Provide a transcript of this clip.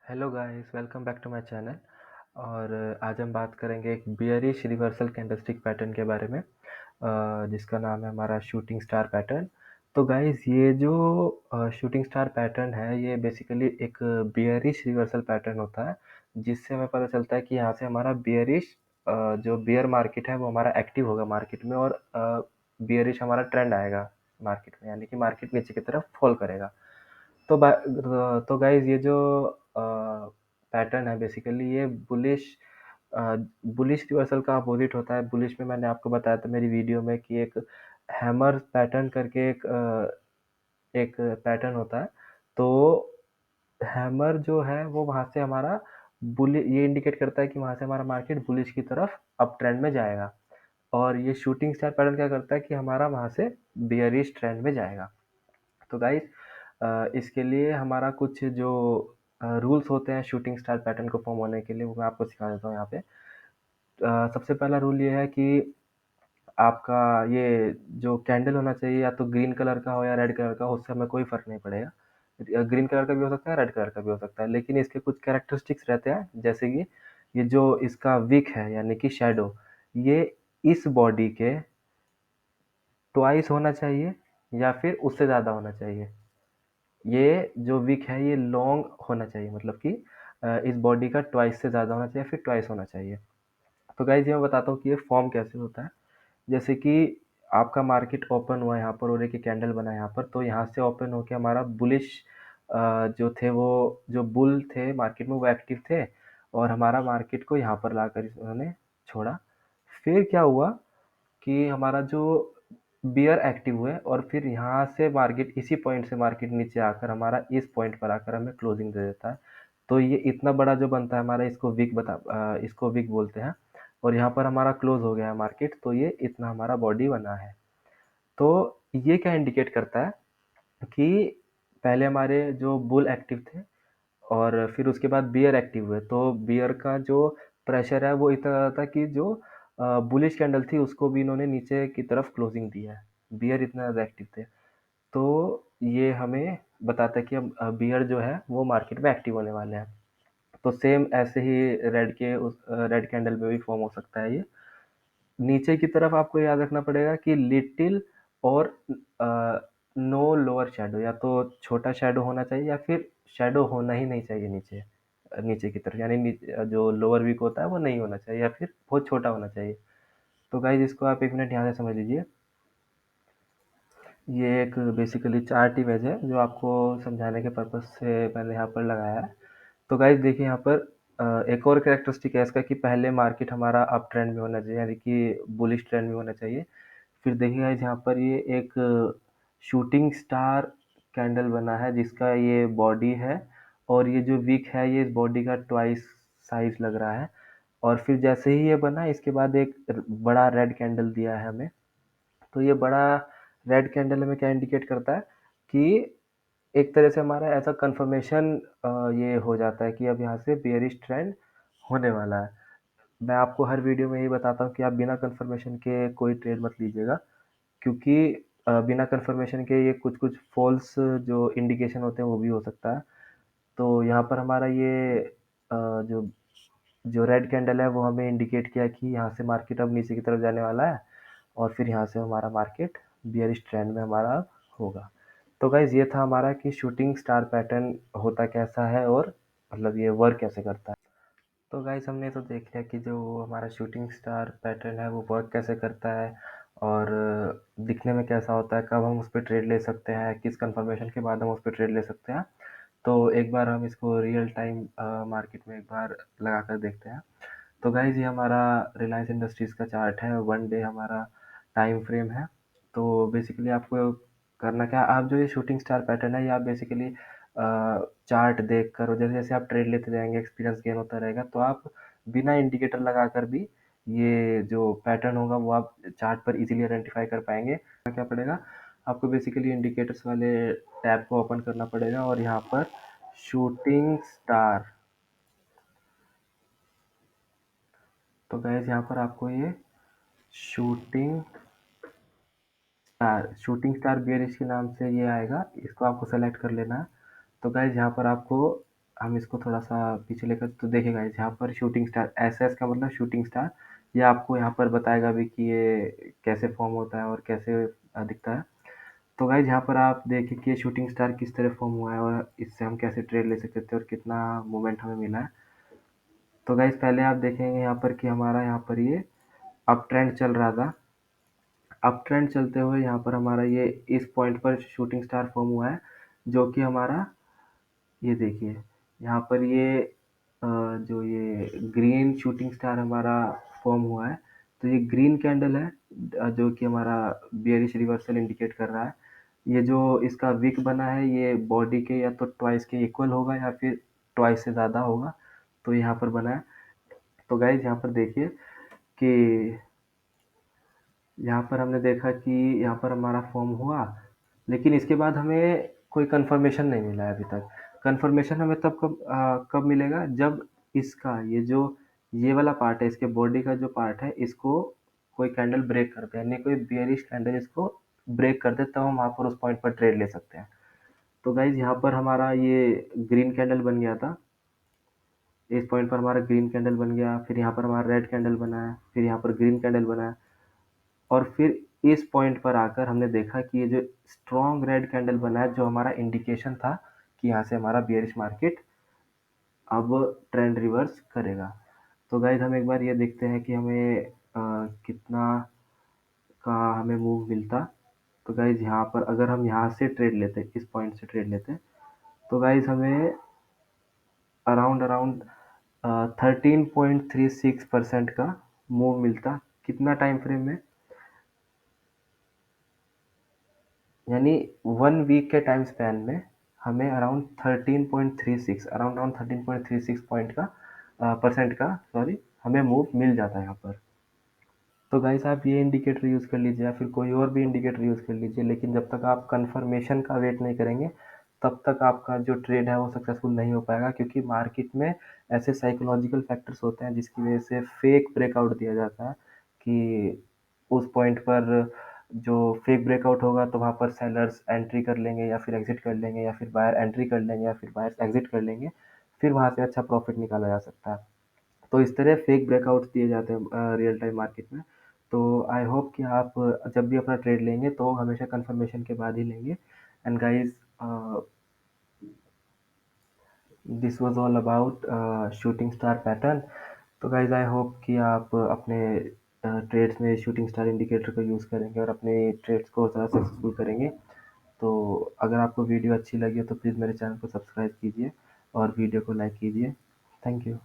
Hello guys, welcome back to my channel. और आज हम बात करेंगे एक बियरिश रिवर्सल कैंडलस्टिक पैटर्न के बारे में, जिसका नाम है हमारा शूटिंग स्टार पैटर्न। तो गाइस, ये जो शूटिंग स्टार पैटर्न है, ये बेसिकली एक बियरिश रिवर्सल पैटर्न होता है, जिससे हमें पता चलता है कि यहाँ से हमारा बियरिश जो बियर मार्केट है वो हमारा एक्टिव होगा मार्केट में, और बियरिश हमारा ट्रेंड आएगा मार्केट में, यानी कि मार्केट नीचे की तरफ फॉल करेगा। तो गाइज, ये जो पैटर्न है बेसिकली ये बुलिश रिवर्सल का अपोजिट होता है। बुलिश में मैंने आपको बताया था मेरी वीडियो में कि एक हैमर पैटर्न करके एक पैटर्न होता है। तो हैमर जो है वो वहाँ से हमारा बुल ये इंडिकेट करता है कि वहाँ से हमारा मार्केट बुलिश की तरफ अप ट्रेंड में जाएगा, और ये शूटिंग स्टार पैटर्न क्या करता है कि हमारा वहाँ से बियरिश ट्रेंड में जाएगा। तो गाइस, इसके लिए हमारा कुछ जो रूल्स होते हैं शूटिंग स्टार पैटर्न को फॉर्म होने के लिए, वो मैं आपको सिखा देता हूँ यहाँ पे। सबसे पहला रूल ये है कि आपका ये जो कैंडल होना चाहिए, या तो ग्रीन कलर का हो या रेड कलर का हो, उससे हमें कोई फ़र्क नहीं पड़ेगा। ग्रीन कलर का भी हो सकता है, रेड कलर का भी हो सकता है, लेकिन इसके कुछ कैरेक्टरिस्टिक्स रहते हैं, जैसे कि ये जो इसका विक है यानी कि शैडो, ये इस बॉडी के ट्वाइस होना चाहिए या फिर उससे ज़्यादा होना चाहिए। ये जो विक है ये लॉन्ग होना चाहिए, मतलब कि इस बॉडी का ट्वाइस से ज़्यादा होना चाहिए, फिर ट्वाइस होना चाहिए। तो गाइज, ये मैं बताता हूँ कि ये फॉर्म कैसे होता है। जैसे कि आपका मार्केट ओपन हुआ यहाँ पर और एक कैंडल बना यहाँ पर, तो यहाँ से ओपन होके हमारा बुलिश जो थे, वो जो बुल थे मार्केट में वो एक्टिव थे, और हमारा मार्केट को यहाँ पर लाकर उन्होंने छोड़ा। फिर क्या हुआ कि हमारा जो बियर एक्टिव हुए, और फिर यहाँ से मार्केट इसी पॉइंट से मार्केट नीचे आकर हमारा इस पॉइंट पर आकर हमें क्लोजिंग दे देता है। तो ये इतना बड़ा जो बनता है हमारा, इसको विक बोलते हैं। और यहाँ पर हमारा क्लोज हो गया है मार्केट, तो ये इतना हमारा बॉडी बना है। तो ये क्या इंडिकेट करता है कि पहले हमारे जो बुल एक्टिव थे, और फिर उसके बाद बियर एक्टिव हुए, तो बियर का जो प्रेशर है वो इतना ज़्यादा था कि जो बुलिश कैंडल थी उसको भी इन्होंने नीचे की तरफ क्लोजिंग दी है। बियर इतना ज़्यादा एक्टिव थे। तो ये हमें बताता है कि अब बियर जो है वो मार्केट में एक्टिव होने वाले हैं। तो सेम ऐसे ही रेड कैंडल में भी फॉर्म हो सकता है ये। नीचे की तरफ आपको याद रखना पड़ेगा कि लिटिल और नो लोअर शैडो, या तो छोटा शैडो होना चाहिए या फिर शैडो होना ही नहीं चाहिए नीचे, नीचे की तरफ, यानी जो लोअर वीक होता है वो नहीं होना चाहिए, या फिर बहुत छोटा होना चाहिए। तो गाइज, इसको आप एक मिनट ध्यान से समझ लीजिए। ये एक बेसिकली चार्ट इमेज है जो आपको समझाने के पर्पज से मैंने यहाँ पर लगाया है। तो गाइज देखिए यहाँ पर एक और कैरेक्टरिस्टिक है इसका कि पहले मार्केट हमारा अप ट्रेंड में होना चाहिए, यानी कि बुलिश ट्रेंड में होना चाहिए। फिर देखिए गाइज, यहाँ पर ये एक शूटिंग स्टार कैंडल बना है जिसका ये बॉडी है, और ये जो विक है ये इस बॉडी का ट्वाइस साइज लग रहा है। और फिर जैसे ही ये बना, इसके बाद एक बड़ा रेड कैंडल दिया है हमें। तो ये बड़ा रेड कैंडल हमें क्या इंडिकेट करता है कि एक तरह से हमारा ऐसा कंफर्मेशन ये हो जाता है कि अब यहाँ से बेयरिश ट्रेंड होने वाला है। मैं आपको हर वीडियो में यही बताता हूँ कि आप बिना कंफर्मेशन के कोई ट्रेड मत लीजिएगा, क्योंकि बिना कंफर्मेशन के ये कुछ कुछ फॉल्स जो इंडिकेशन होते हैं वो भी हो सकता है। तो यहाँ पर हमारा ये जो जो रेड कैंडल है वो हमें इंडिकेट किया कि यहाँ से मार्केट अब नीचे की तरफ जाने वाला है, और फिर यहाँ से हमारा मार्केट बियरिश ट्रेंड में हमारा होगा। तो गाइज, ये था हमारा कि शूटिंग स्टार पैटर्न होता कैसा है, और मतलब ये वर्क कैसे करता है। तो गाइज, हमने तो देख लिया कि जो हमारा शूटिंग स्टार पैटर्न है वो वर्क कैसे करता है, और दिखने में कैसा होता है, कब हम उस पर ट्रेड ले सकते हैं, किस कंफर्मेशन के बाद हम उस पर ट्रेड ले सकते हैं। तो एक बार हम इसको रियल टाइम मार्केट में एक बार लगा कर देखते हैं। तो गाइज, ये हमारा रिलायंस इंडस्ट्रीज़ का चार्ट है, वन डे हमारा टाइम फ्रेम है। तो बेसिकली आपको करना क्या है, आप जो ये शूटिंग स्टार पैटर्न है, ये आप बेसिकली चार्ट देख कर, और जैसे जैसे आप ट्रेड लेते जाएंगे एक्सपीरियंस गेन होता रहेगा, तो आप बिना इंडिकेटर लगा कर भी ये जो पैटर्न होगा वो आप चार्ट पर इजीली आइडेंटिफाई कर पाएंगे। क्या पड़ेगा आपको, बेसिकली इंडिकेटर्स वाले टैब को ओपन करना पड़ेगा, और यहाँ पर शूटिंग स्टार, तो गैस यहाँ पर आपको ये शूटिंग शूटिंग स्टार बियर इसके नाम से ये आएगा, इसको आपको सेलेक्ट कर लेना है। तो गाइज, यहाँ पर आपको हम इसको थोड़ा-सा पीछे लेकर तो देखिए गाइस यहाँ पर शूटिंग स्टार एसएस का मतलब शूटिंग स्टार, ये आपको यहाँ पर बताएगा भी कि ये कैसे फ़ॉर्म होता है और कैसे दिखता है। तो गाइस यहाँ पर आप देखिए कि ये शूटिंग स्टार किस तरह फ़ॉर्म हुआ है और इससे हम कैसे ट्रेड ले सकते थे और कितना मूवमेंट हमें मिला है। तो गाइस पहले आप देखेंगे यहाँ पर कि हमारा यहाँ पर ये अप ट्रेंड चल रहा था। अप ट्रेंड चलते हुए यहाँ पर हमारा ये इस पॉइंट पर शूटिंग स्टार फ़ॉर्म हुआ है, जो कि हमारा ये देखिए, यहाँ पर ये जो ये ग्रीन शूटिंग स्टार हमारा फ़ॉर्म हुआ है, तो ये ग्रीन कैंडल है जो कि हमारा बेयरिश रिवर्सल इंडिकेट कर रहा है। ये जो इसका विक बना है, ये बॉडी के या तो ट्वाइस के इक्वल होगा या फिर ट्वाइस से ज़्यादा होगा, तो यहाँ पर बना है। तो गाइज़ यहाँ पर देखिए कि यहाँ पर हमने देखा कि यहाँ पर हमारा फ़ॉर्म हुआ, लेकिन इसके बाद हमें कोई कन्फर्मेशन नहीं मिला है अभी तक। कन्फर्मेशन हमें कब मिलेगा जब इसका ये वाला पार्ट है, इसके बॉडी का जो पार्ट है, इसको कोई कैंडल ब्रेक कर दे, यानी कोई बेयरिश कैंडल इसको ब्रेक कर दे, तब हम वहाँ पर उस पॉइंट पर ट्रेड ले सकते हैं। तो गाइज़ यहाँ पर हमारा ये ग्रीन कैंडल बन गया था। इस पॉइंट पर हमारा ग्रीन कैंडल बन गया, फिर यहाँ पर हमारा रेड कैंडल बना है, फिर यहाँ पर ग्रीन कैंडल बना है। और फिर इस पॉइंट पर आकर हमने देखा कि ये जो स्ट्रॉन्ग रेड कैंडल बना है, जो हमारा इंडिकेशन था कि यहाँ से हमारा बेयरिश मार्केट अब ट्रेंड रिवर्स करेगा। तो गाइस हम एक बार ये देखते हैं कि हमें कितना का हमें मूव मिलता। तो गाइस यहाँ पर अगर हम यहाँ से ट्रेड लेते, इस पॉइंट से ट्रेड लेते, तो गाइस हमें अराउंड अराउंड 13.36% का मूव मिलता। कितना टाइम फ्रेम में, यानी 1 वीक के टाइम स्पैन में हमें अराउंड 13.36 पॉइंट का परसेंट का सॉरी हमें मूव मिल जाता है यहाँ पर। तो गाइस आप ये इंडिकेटर यूज़ कर लीजिए या फिर कोई और भी इंडिकेटर यूज़ कर लीजिए, लेकिन जब तक आप कंफर्मेशन का वेट नहीं करेंगे, तब तक आपका जो ट्रेड है वो सक्सेसफुल नहीं हो पाएगा, क्योंकि मार्केट में ऐसे साइकोलॉजिकल फैक्टर्स होते हैं जिसकी वजह से फेक ब्रेकआउट दिया जाता है कि उस पॉइंट पर जो फेक ब्रेकआउट होगा तो वहाँ पर सेलर्स एंट्री कर लेंगे या फिर एग्जिट कर लेंगे या फिर बायर एंट्री कर लेंगे या फिर बायर्स एग्जिट कर लेंगे, फिर वहाँ से अच्छा प्रॉफिट निकाला जा सकता है। तो इस तरह फेक ब्रेकआउट्स दिए जाते हैं रियल टाइम मार्केट में। तो आई होप कि आप जब भी अपना ट्रेड लेंगे तो हमेशा कंफर्मेशन के बाद ही लेंगे। And guys this was all about shooting star pattern. तो गाइस आई होप कि आप अपने ट्रेड्स में शूटिंग स्टार इंडिकेटर का यूज़ करेंगे और अपने ट्रेड्स को ज़्यादा सक्सेसफुल करेंगे। तो अगर आपको वीडियो अच्छी लगी हो तो प्लीज़ मेरे चैनल को सब्सक्राइब कीजिए और वीडियो को लाइक कीजिए। Thank you.